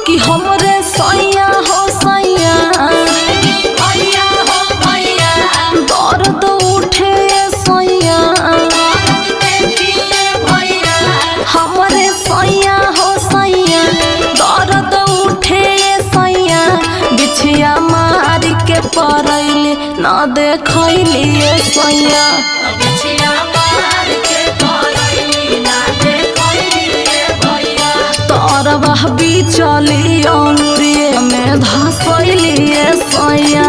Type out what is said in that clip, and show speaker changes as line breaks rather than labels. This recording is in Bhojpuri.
कि हमरे सैया हो सैया दर्द उठे सैया हमरे सैया हो सैया दर्द उठे सैया बिछिया मार के परैली ना देखैली सैया तरबह बिचली अंगुरिये में धसैली सैया।